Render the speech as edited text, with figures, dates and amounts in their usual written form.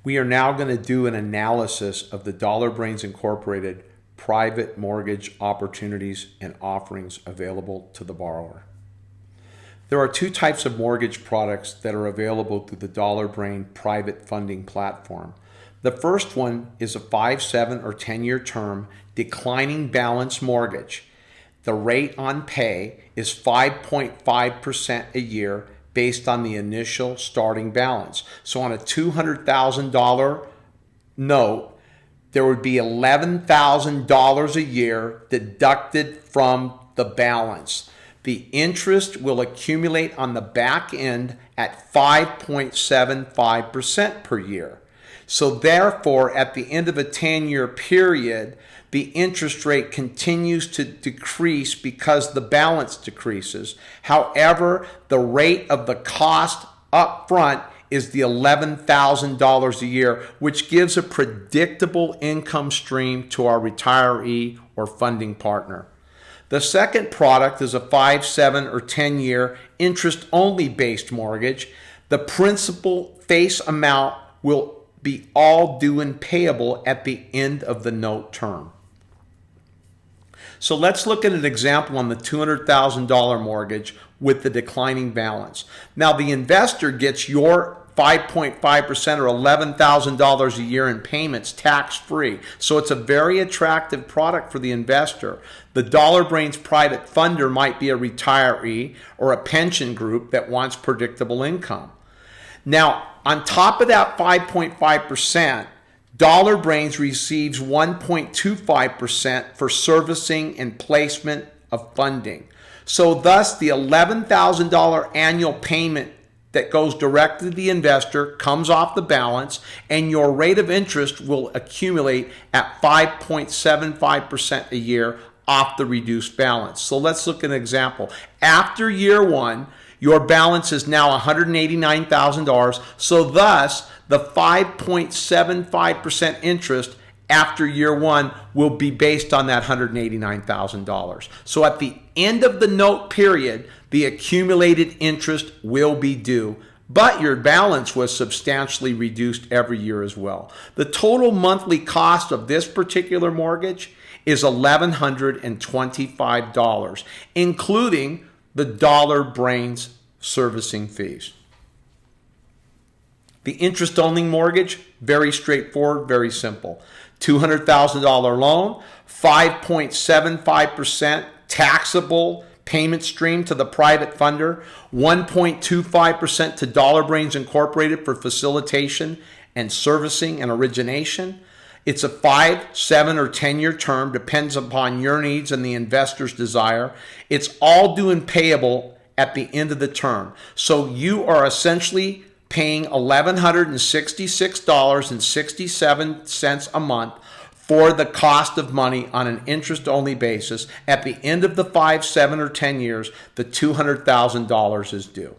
We are now going to do an analysis of the Dollar Brains Incorporated private mortgage opportunities and offerings available to the borrower. There are two types of mortgage products that are available through the Dollar Brain private funding platform. The first one is a 5, 7, or 10-year term declining balance mortgage. The rate on pay is 5.5% a year based on the initial starting balance. So on a $200,000 note, there would be $11,000 a year deducted from the balance. The interest will accumulate on the back end at 5.75% per year. So therefore, at the end of a 10-year period, the interest rate continues to decrease because the balance decreases. However, the rate of the cost up front is the $11,000 a year, which gives a predictable income stream to our retiree or funding partner. The second product is a 5, 7, or 10-year interest-only based mortgage. The principal face amount will be all due and payable at the end of the note term. So let's look at an example on the $200,000 mortgage with the declining balance. Now the investor gets your 5.5% or $11,000 a year in payments tax-free. So it's a very attractive product for the investor. The Dollar Brains private funder might be a retiree or a pension group that wants predictable income. Now, on top of that 5.5%, Dollar Brains receives 1.25% for servicing and placement of funding. So thus, the $11,000 annual payment that goes directly to the investor comes off the balance, and your rate of interest will accumulate at 5.75% a year off the reduced balance. So let's look at an example. After year one, your balance is now $189,000. So thus, the 5.75% interest after year one will be based on that $189,000. So at the end of the note period, the accumulated interest will be due, but your balance was substantially reduced every year as well. The total monthly cost of this particular mortgage is $1,125, including the Dollar Brains servicing fees. The interest-only mortgage, very straightforward, very simple. $200,000 loan, 5.75% taxable payment stream to the private funder, 1.25% to Dollar Brains Incorporated for facilitation and servicing and origination. It's a 5, 7, or 10-year term, depends upon your needs and the investor's desire. It's all due and payable at the end of the term. So you are essentially paying $1,166.67 a month for the cost of money on an interest-only basis. At the end of the 5, 7, or 10 years, the $200,000 is due.